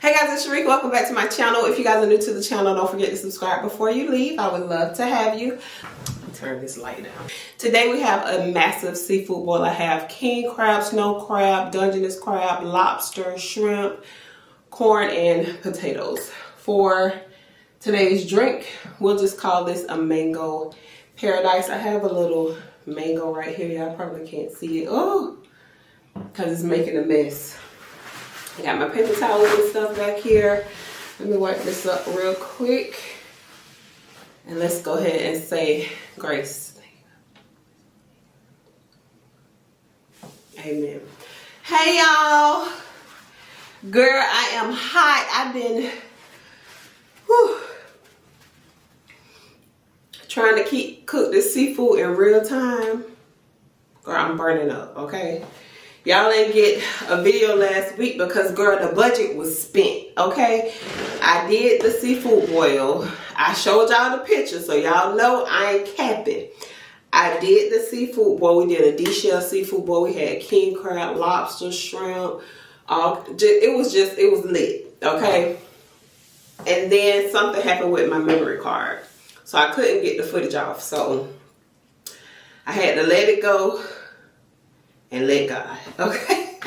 Hey guys, it's Sharika. Welcome back to my channel. If you guys are new to the channel, don't forget to subscribe before you leave. I would love to have you. Turn this light down. Today we have a massive seafood boil. I have king crab, snow crab, Dungeness crab, lobster, shrimp, corn, and potatoes. For today's drink, we'll just call this a mango paradise. I have a little mango right here. Y'all probably can't see it. Oh, because it's making a mess. I got my paper towels and stuff back here. Let me wipe this up real quick. And let's go ahead and say grace. Amen. Hey y'all. Girl, I am hot. I've been trying to cook this seafood in real time. Girl, I'm burning up, okay? Y'all didn't get a video last week because, girl, the budget was spent, okay? I did the seafood boil. I showed y'all the picture, so y'all know I ain't capping. I did the seafood boil. We did a D-shell seafood boil. We had king crab, lobster, shrimp. It was lit, okay? And then something happened with my memory card. So I couldn't get the footage off. So I had to let it go and let God, okay?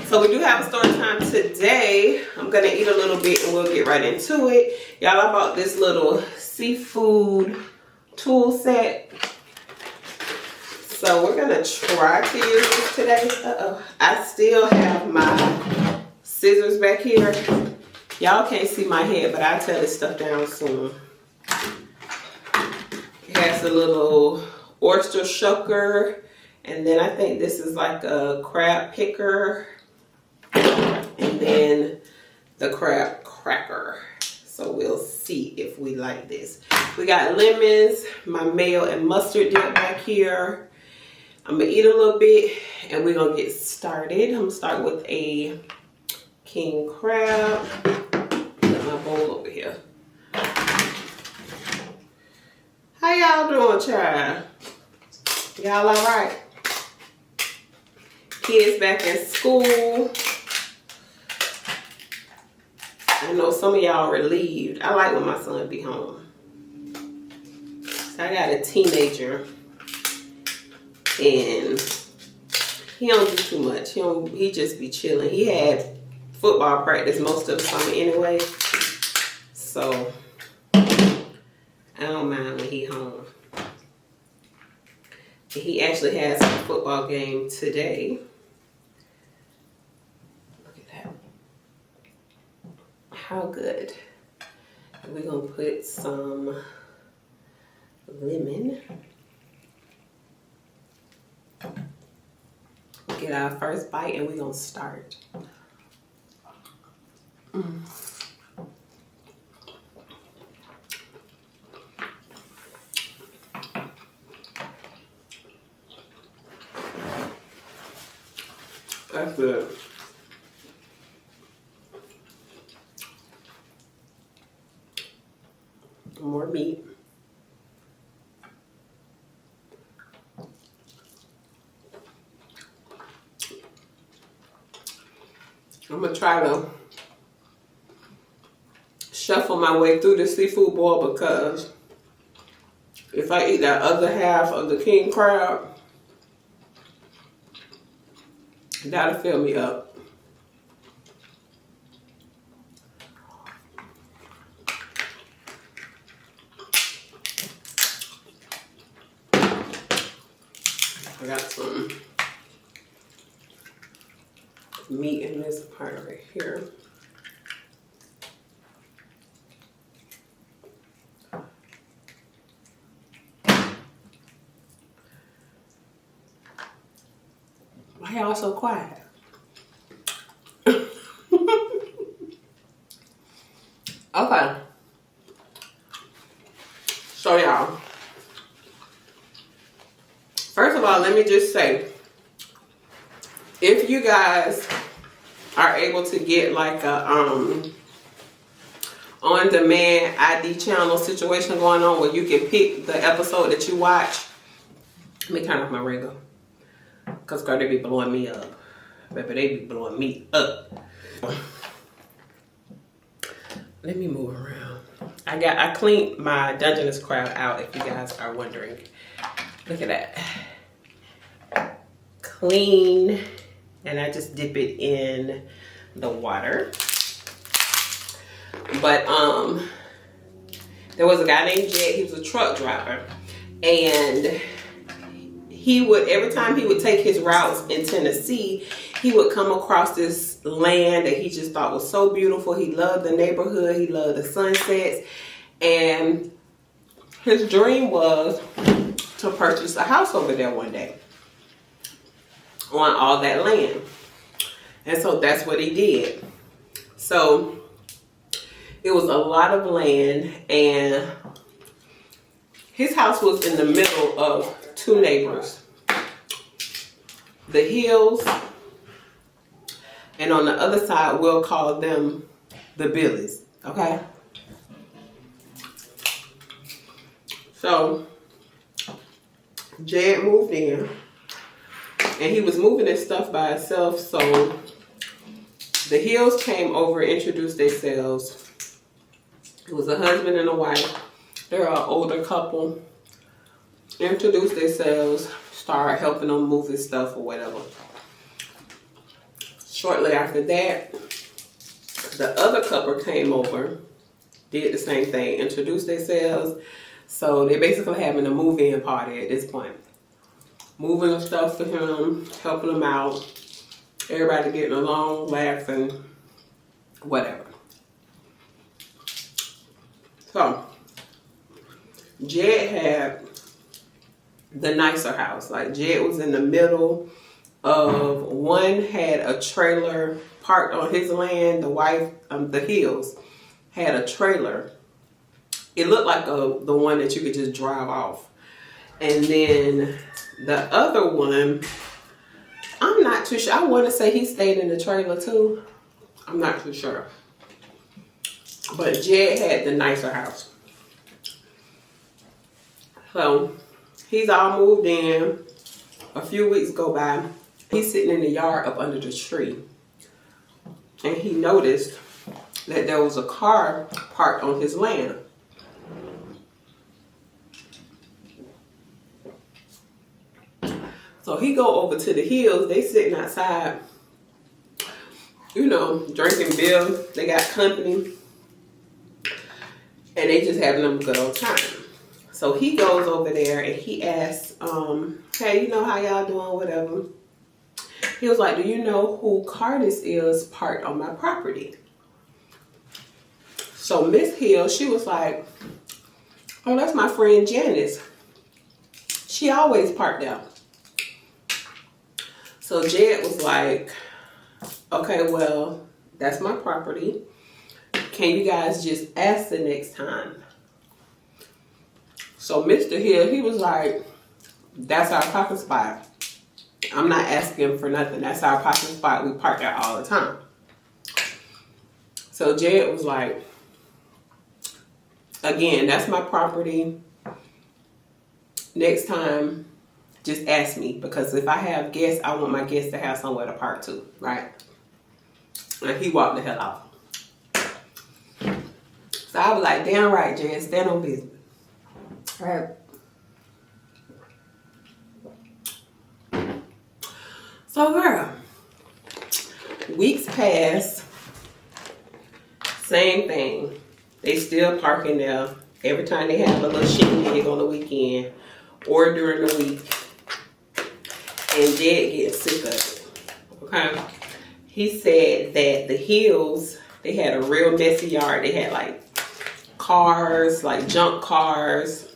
So we do have a story time today. I'm gonna eat a little bit and we'll get right into it. Y'all, I bought this little seafood tool set. So we're gonna try to use this today. I still have my scissors back here. Y'all can't see my head, but I'll tear this stuff down soon. It has a little oyster shucker. And then I think this is like a crab picker. And then the crab cracker. So we'll see if we like this. We got lemons, my mayo and mustard dip back here. I'm gonna eat a little bit and we're gonna get started. I'm gonna start with a king crab. Got my bowl over here. How y'all doing, child? Y'all all right? Kids back in school. I know some of y'all relieved. I like when my son be home. So I got a teenager and he don't do too much. He just be chilling. He had football practice most of the summer anyway. So I don't mind when he home. And he actually has a football game today. How good. And we're gonna put some lemon. Get our first bite and we're gonna start. That's good. More meat. I'm gonna try to shuffle my way through the seafood boil because if I eat that other half of the king crab, that'll fill me up. I got some meat in this part right here. Why y'all so quiet? Okay. So y'all, first of all, let me just say, if you guys are able to get like a on-demand ID channel situation going on where you can pick the episode that you watch, let me turn off my ringer. Because girl, they be blowing me up. Baby, they be blowing me up. Let me move around. I cleaned my Dungeness crab out, if you guys are wondering. Look at that. Clean. And I just dip it in the water. But there was a guy named Jed. He was a truck driver, and he would, every time he would take his routes in Tennessee, he would come across this land that he just thought was so beautiful. He loved the neighborhood. He loved the sunsets, and his dream was to purchase a house over there one day on all that land. And so that's what he did. So it was a lot of land, and his house was in the middle of two neighbors. The hills, and on the other side, we'll call them the Billies, okay? So Jed moved in, and he was moving his stuff by himself, so the Hills came over, introduced themselves. It was a husband and a wife. They're an older couple. Introduced themselves, started helping them move his stuff or whatever. Shortly after that, the other couple came over, did the same thing, introduced themselves. So they're basically having a move-in party at this point. Moving the stuff for him, helping him out. Everybody getting along, laughing, whatever. So, Jed had the nicer house. Like, Jed was in the middle of, one had a trailer parked on his land. The wife, the Hills, had a trailer. It looked like the one that you could just drive off. And then the other one, I'm not too sure. I want to say he stayed in the trailer too. I'm not too sure. But Jed had the nicer house. So he's all moved in. A few weeks go by. He's sitting in the yard up under the tree. And he noticed that there was a car parked on his land. So he go over to the Hills. They sitting outside, you know, drinking beer. They got company. And they just having a good old time. So he goes over there and he asks, hey, you know, how y'all doing, whatever. He was like, do you know who car this is parked on my property? So Miss Hill, she was like, oh, that's my friend Janice. She always parked there. So Jed was like, okay, well, that's my property. Can you guys just ask the next time? So Mr. Hill, he was like, that's our parking spot. I'm not asking for nothing. That's our parking spot. We park there all the time. So Jed was like, again, that's my property. Next time, just ask me. Because if I have guests, I want my guests to have somewhere to park too, right? And he walked the hell off. So I was like, damn right, Jed, stand on business. All right. So girl, weeks pass, same thing. They still parking there every time they have a little shindig on the weekend or during the week. And Jed gets sick of it, okay? He said that the Hills, they had a real messy yard. They had like cars, like junk cars.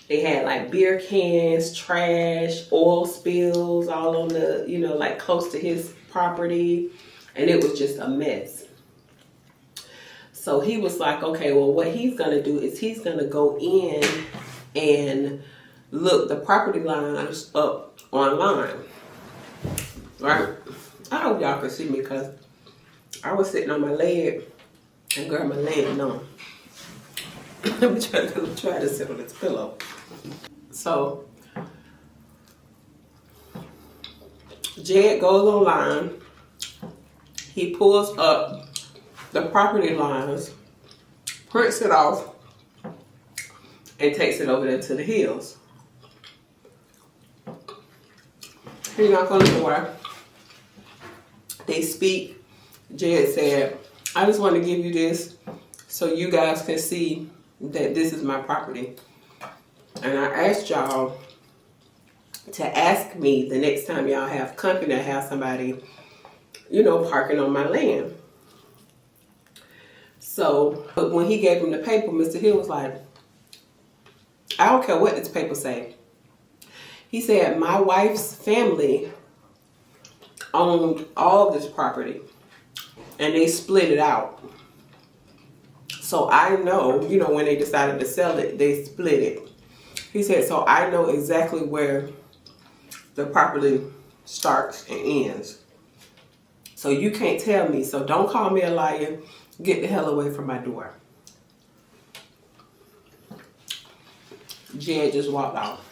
They had like beer cans, trash, oil spills all on the, you know, like close to his property. And it was just a mess. So he was like, okay, well, what he's going to do is he's going to go in and look the property lines up online. Right? I hope y'all can see me because I was sitting on my leg and girl, my leg numb. Let me try to sit on this pillow. So Jed goes online. He pulls up the property lines, prints it off, and takes it over there to the hills. He knocked on the door. They speak. Jed said, I just want to give you this so you guys can see that this is my property. And I asked y'all to ask me the next time y'all have company to have somebody, you know, parking on my land. So, but when he gave him the paper, Mr. Hill was like, I don't care what this paper say. He said, my wife's family owned all this property and they split it out. So I know, you know, when they decided to sell it, they split it. He said, so I know exactly where the property starts and ends. So you can't tell me. So don't call me a liar. Get the hell away from my door. Jed just walked off.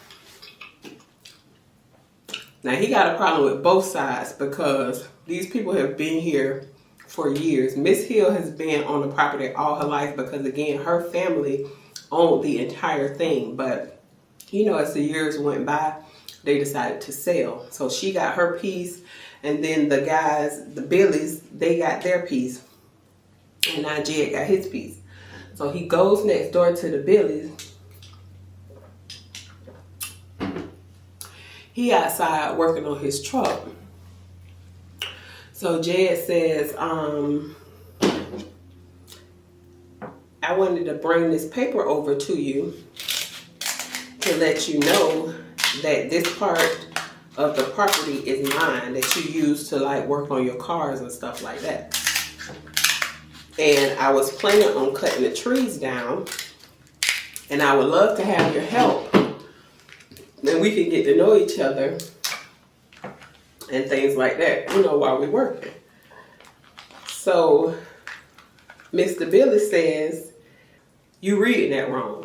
Now he got a problem with both sides because these people have been here for years. Miss Hill has been on the property all her life because, again, her family owned the entire thing. But, you know, as the years went by, they decided to sell. So she got her piece, and then the guys, the Billies, they got their piece. And now Jed got his piece. So he goes next door to the Billies. He outside working on his truck. So Jed says, I wanted to bring this paper over to you to let you know that this part of the property is mine, that you use to like work on your cars and stuff like that. And I was planning on cutting the trees down, and I would love to have your help. Then we can get to know each other and things like that, you know, while we're working. So Mr. Billy says, you reading that wrong.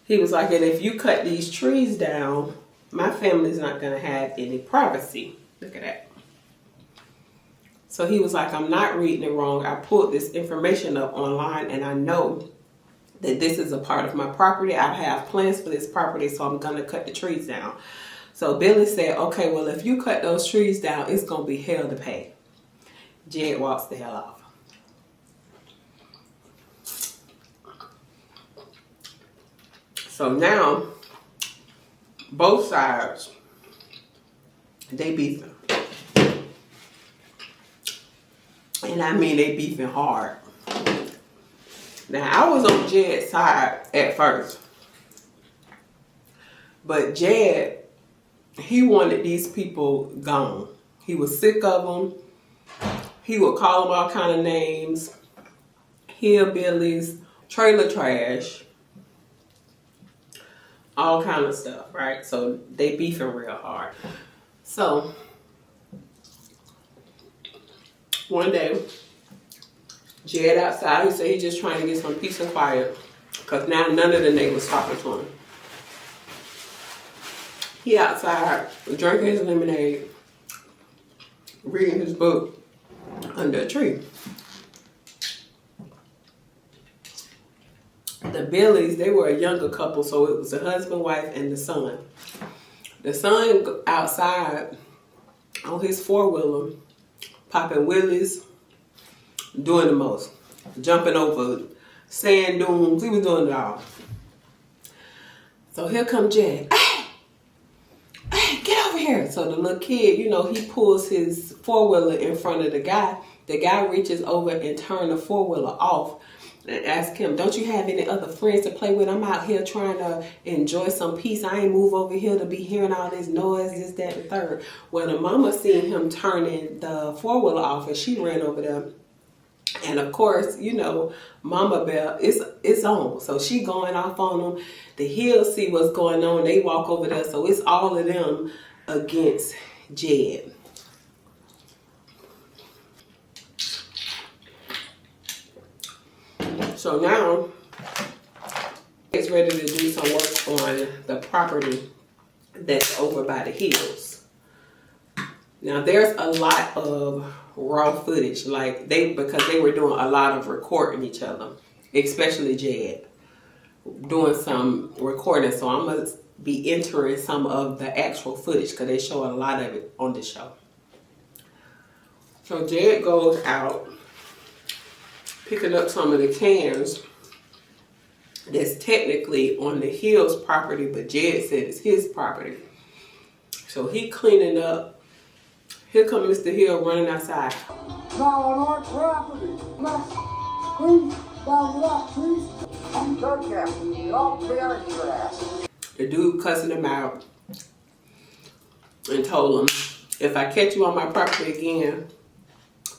He was like, and if you cut these trees down, my family's not going to have any privacy. Look at that. So he was like, I'm not reading it wrong. I pulled this information up online and I know that this is a part of my property. I have plans for this property, so I'm going to cut the trees down. So Billy said, okay, well, if you cut those trees down, it's going to be hell to pay. Jed walks the hell off. So now, both sides, they beefing. And I mean they beefing hard. Now, I was on Jed's side at first. But Jed, he wanted these people gone. He was sick of them. He would call them all kind of names. Hillbillies, trailer trash, all kind of stuff, right? So they beefing real hard. So one day, Jed outside, he said he's just trying to get some peace and quiet because now none of the neighbors talking to him. He outside drinking his lemonade, reading his book under a tree. The Billies, they were a younger couple, so it was the husband, wife, and the son. The son outside on his four-wheeler, popping wheelies, doing the most. Jumping over sand dunes, he was doing it all. So here come Jed. Hey, get over here. So the little kid, you know, he pulls his four-wheeler in front of the guy. The guy reaches over and turns the four-wheeler off and asks him, don't you have any other friends to play with? I'm out here trying to enjoy some peace. I ain't move over here to be hearing all this noise, this, that, and third. Well, the mama seen him turning the four-wheeler off and she ran over there. And of course, you know, Mama Bell, it's on. So she going off on them. The Hills see what's going on. They walk over there. So it's all of them against Jed. So now, it's ready to do some work on the property that's over by the Hills. Now there's a lot of raw footage, like because they were doing a lot of recording each other, especially Jed doing some recording. So I'm gonna be entering some of the actual footage because they show a lot of it on the show. So Jed goes out picking up some of the cans that's technically on the Hills property, but Jed said it's his property. So he cleaning up. Here comes Mr. Hill running outside. Now on our property. Please, down left, please. I'm so careful. You don't bury your ass. The dude cussing him out and told him, if I catch you on my property again,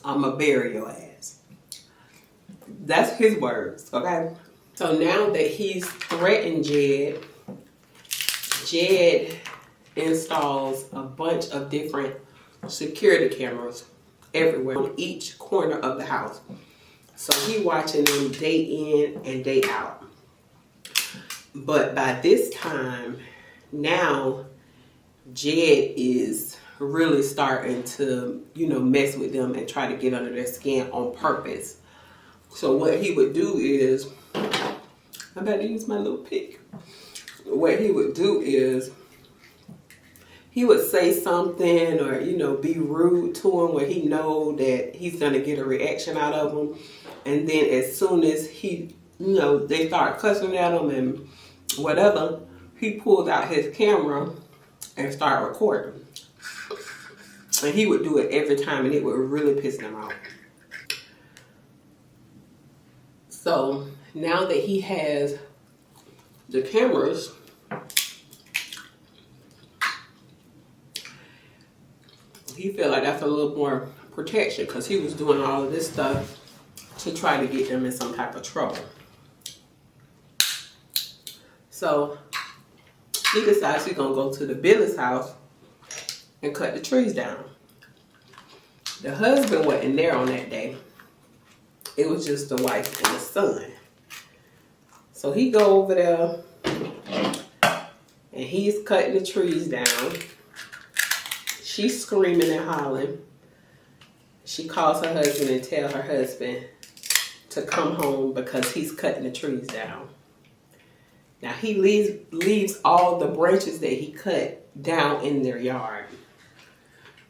I'ma bury your ass. That's his words, okay? So now that he's threatened Jed, Jed installs a bunch of different security cameras everywhere on each corner of the house. So he watching them day in and day out. But by this time, now Jed is really starting to, mess with them and try to get under their skin on purpose. So what he would do is, I'm about to use my little pick. What he would do is, he would say something or, be rude to him where he know that he's going to get a reaction out of him. And then as soon as he, they start cussing at him and whatever, he pulled out his camera and started recording. And he would do it every time and it would really piss him off. So now that he has the cameras, he felt like that's a little more protection because he was doing all of this stuff to try to get them in some type of trouble. So he decides he's gonna go to the Billy's house and cut the trees down. The husband wasn't there on that day. It was just the wife and the son. So he go over there and he's cutting the trees down. She's screaming and hollering. She calls her husband and tells her husband to come home because he's cutting the trees down. Now he leaves all the branches that he cut down in their yard.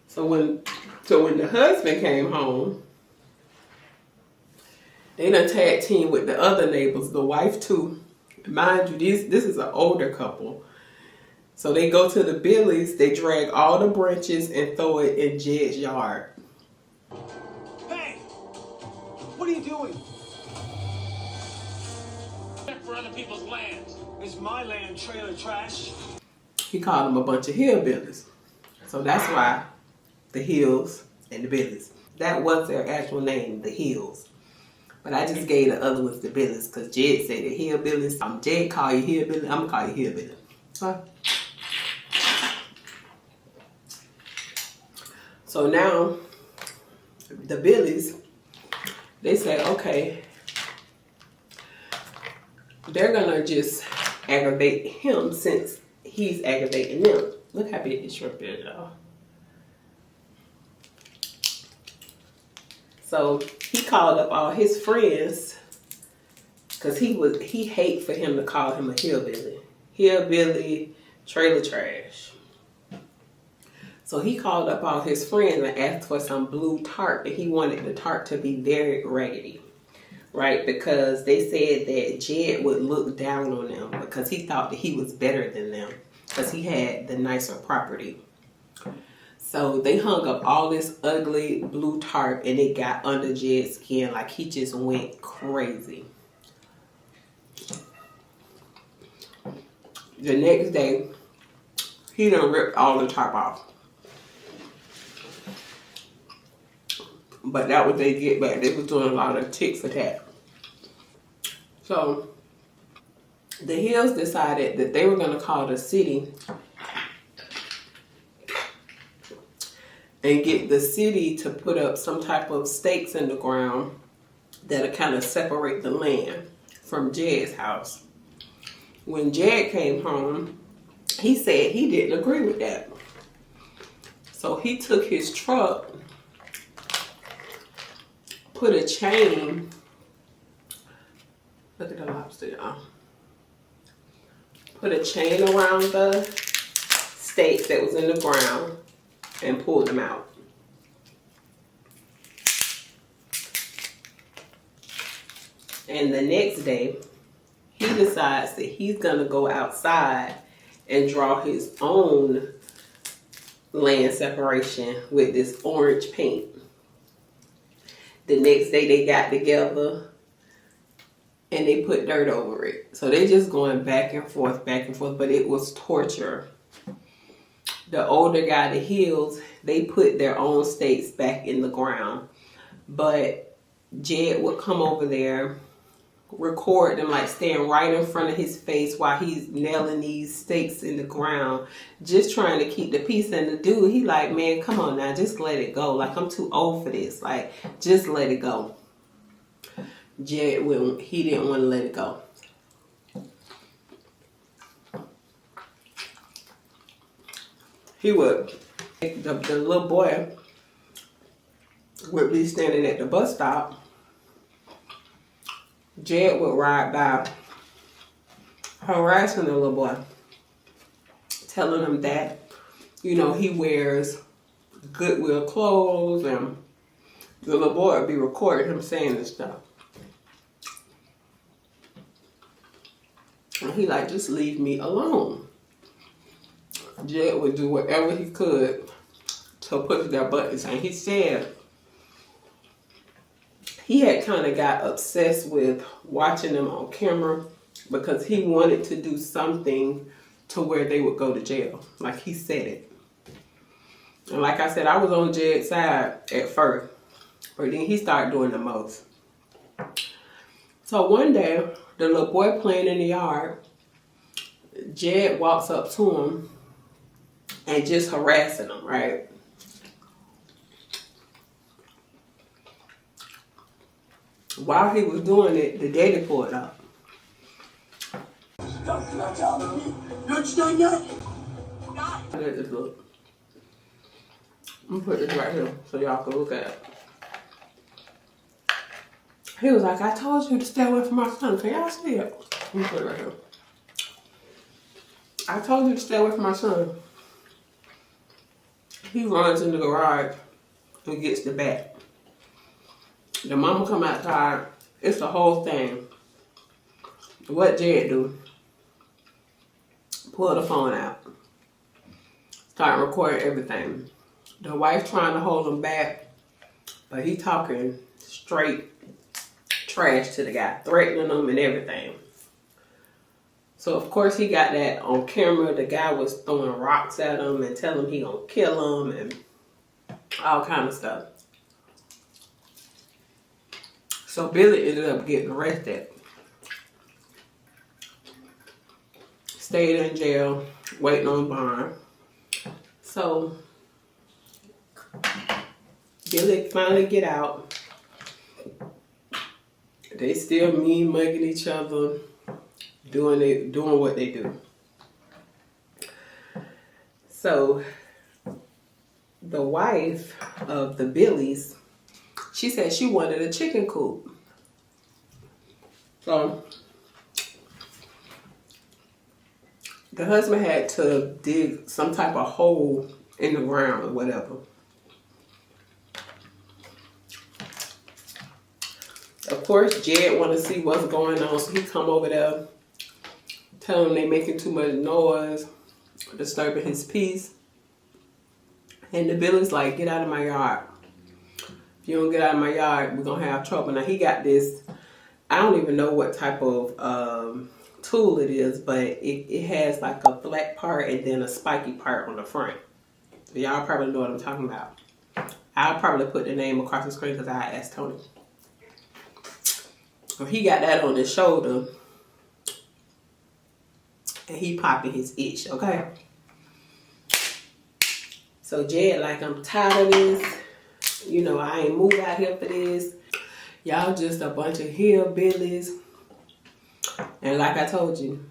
So when the husband came home, they done tag team with the other neighbors, the wife too. Mind you, this is an older couple. So they go to the Billy's, they drag all the branches and throw it in Jed's yard. Hey! What are you doing? For other people's land. It's my land, trailer trash. He called them a bunch of hillbillies. So that's why the Hills and the Billies. That was their actual name, the Hills. But I just gave the other ones the Billies because Jed said the hillbillies. Jed call you hillbilly, I'm going to call you hillbilly. Huh? So now, the Billies, they say, okay, they're going to just aggravate him since he's aggravating them. Look how big this shrimp is, y'all. So he called up all his friends because he hate for him to call him a hillbilly. Hillbilly, trailer trash. So he called up all his friends and asked for some blue tarp, and he wanted the tarp to be very raggedy, right? Because they said that Jed would look down on them because he thought that he was better than them because he had the nicer property. So they hung up all this ugly blue tarp and it got under Jed's skin like he just went crazy. The next day, he done ripped all the tarp off. But that was they get back. They was doing a lot of tick for tat. So the Hills decided that they were going to call the city and get the city to put up some type of stakes in the ground that'll kind of separate the land from Jed's house. When Jed came home, he said he didn't agree with that. So he took his truck, put a chain. Look at the lobster, y'all. Put a chain around the steaks that was in the ground and pulled them out. And the next day, he decides that he's gonna go outside and draw his own land separation with this orange paint. The next day they got together and they put dirt over it. So they just going back and forth, but it was torture. The older guy, the Hills, they put their own steaks back in the ground. But Jed would come over there, record them, like stand right in front of his face while he's nailing these stakes in the ground, just trying to keep the peace. And the dude, he like, man, come on now, just let it go. Like, I'm too old for this. Like, just let it go. Jed wouldn't, he didn't want to let it go. He would, the little boy would be standing at the bus stop. Jed would ride by, harassing the little boy, telling him that, you know, he wears Goodwill clothes, and the little boy would be recording him saying this stuff. And he like, just leave me alone. Jed would do whatever he could to push their buttons. And he said he had kind of got obsessed with watching them on camera because he wanted to do something to where they would go to jail. Like he said it. And like I said, I was on Jed's side at first, but then he started doing the most. So one day, the little boy playing in the yard, Jed walks up to him and just harassing him, right? While he was doing it, the daddy pulled up. Don't you understand that? Let this look. I'm gonna put this right here so y'all can look at it. He was like, I told you to stay away from my son. Can y'all see it? Let me put it right here. I told you to stay away from my son. He runs in the garage and gets the bat. The mama come outside. It's the whole thing. What Jed do? Pull the phone out. Start recording everything. The wife trying to hold him back, but he talking straight trash to the guy, threatening him and everything. So of course he got that on camera. The guy was throwing rocks at him and telling him he gonna kill him and all kind of stuff. So Billy ended up getting arrested. Stayed in jail, waiting on bond. So Billy finally get out. They still mean mugging each other, doing what they do. So the wife of the Billies, she said she wanted a chicken coop. So the husband had to dig some type of hole in the ground or whatever. Of course, Jed want to see what's going on, so he come over there, tell them they making too much noise, disturbing his peace. And the Billy's like, get out of my yard. If you don't get out of my yard, we're going to have trouble. Now, he got this, I don't even know what type of tool it is, but it has like a flat part and then a spiky part on the front. Y'all probably know what I'm talking about. I'll probably put the name across the screen because I asked Tony. So he got that on his shoulder and he popping his itch, okay? So Jed like, I'm tired of this. You know, I ain't moved out here for this. Y'all just a bunch of hillbillies. And like I told you,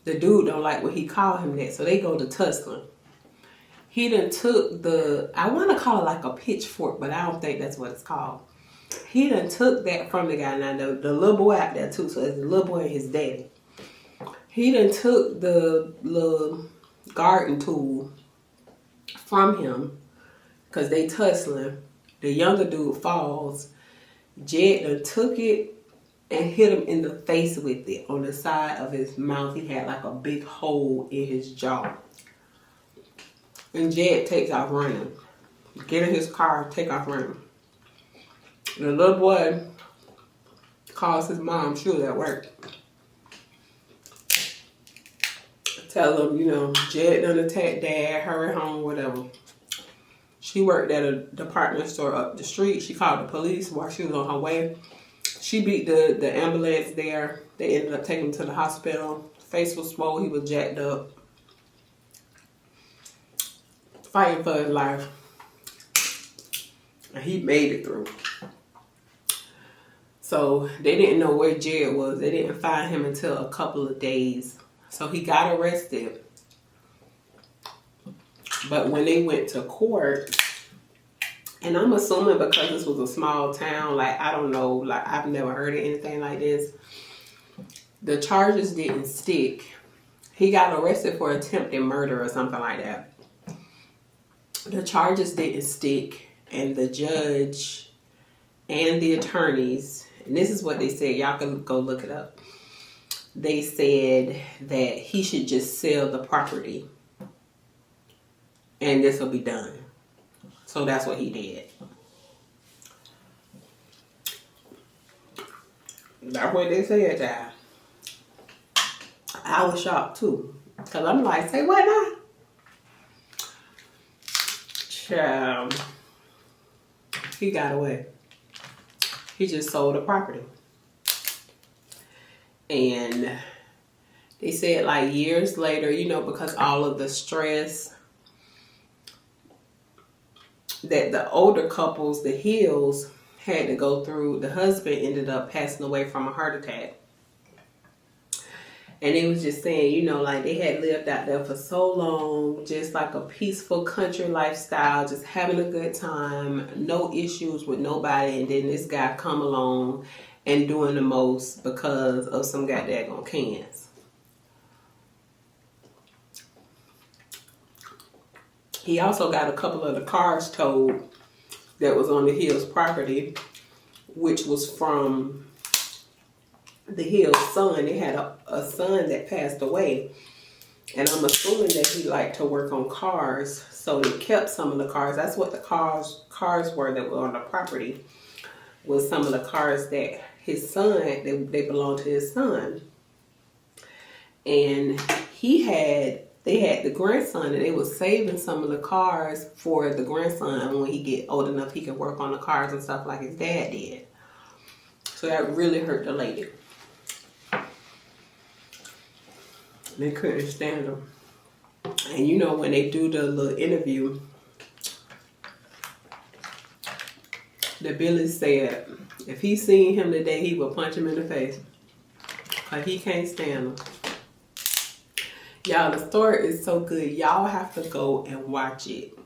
the dude don't like what he called him that. So they go to tussling. He done took the, I want to call it like a pitchfork, but I don't think that's what it's called. He done took that from the guy. Now, the little boy out there too, so it's the little boy and his daddy. He done took the little garden tool from him because they tussling. The younger dude falls. Jed done took it and hit him in the face with it. On the side of his mouth, he had like a big hole in his jaw. And Jed takes off running. Get in his car, take off running. The little boy calls his mom, she was at work. Tell him, you know, Jed done attacked dad, hurry home, whatever. She worked at a department store up the street. She called the police while she was on her way. She beat the ambulance there. They ended up taking him to the hospital. Face was swollen, he was jacked up. Fighting for his life. And he made it through. So they didn't know where Jed was. They didn't find him until a couple of days. So he got arrested. But when they went to court, and I'm assuming because this was a small town, like, I don't know, like, I've never heard of anything like this. The charges didn't stick. He got arrested for attempted murder or something like that. The charges didn't stick, and the judge and the attorneys, and this is what they said, y'all can go look it up. They said that he should just sell the property and this will be done. So that's what he did. That's what they said, child. I was shocked too. Because I'm like, say what now? Child. He got away. He just sold the property. And they said like years later, you know, because all of the stress that the older couples, the Hills, had to go through, the husband ended up passing away from a heart attack. And they was just saying, you know, like they had lived out there for so long, just like a peaceful country lifestyle, just having a good time, no issues with nobody. And then this guy come along and doing the most because of some goddamn cans. He also got a couple of the cars towed that was on the Hills property, which was from the Hills' son. They had a son that passed away. And I'm assuming that he liked to work on cars. So they kept some of the cars. That's what the cars were that were on the property. Was some of the cars that his son, they belonged to his son. And they had the grandson, and they were saving some of the cars for the grandson. When he get old enough, he could work on the cars and stuff like his dad did. So that really hurt the lady. They couldn't stand him. And you know, when they do the little interview, the Billy said if he seen him today, he would punch him in the face. Because he can't stand him. Y'all, the story is so good. Y'all have to go and watch it.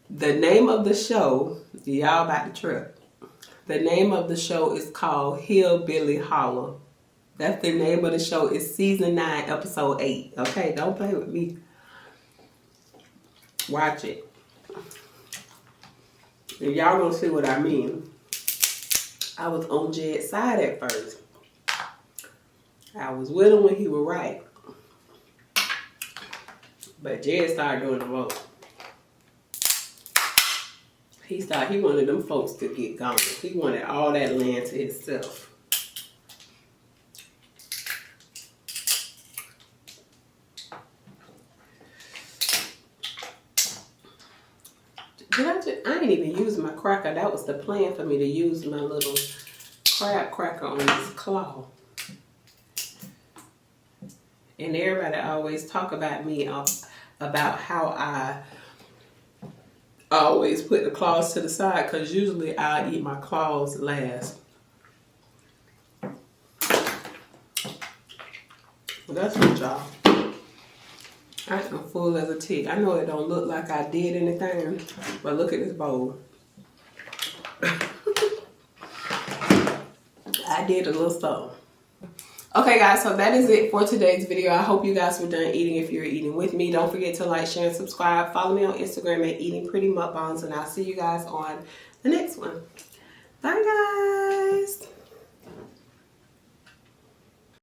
The name of the show, y'all about to trip. The name of the show is called Hillbilly Holler. That's the name of the show. It's season 9, episode 8. Okay, don't play with me. Watch it. And y'all gonna see what I mean. I was on Jed's side at first. I was with him when he was right. But Jed started doing the most. He wanted them folks to get gone. He wanted all that land to himself. I ain't even using my cracker. That was the plan for me to use my little crab cracker on this claw. And everybody always talk about me about how I always put the claws to the side, because usually I eat my claws last. But that's what y'all. I am full as a tick. I know it don't look like I did anything, but look at this bowl. I did a little something. Okay guys, so that is it for today's video. I hope you guys were done eating if you're eating with me. Don't forget to like, share, and subscribe. Follow me on Instagram at Eating Pretty Mukbangs, and I'll see you guys on the next one. Bye guys.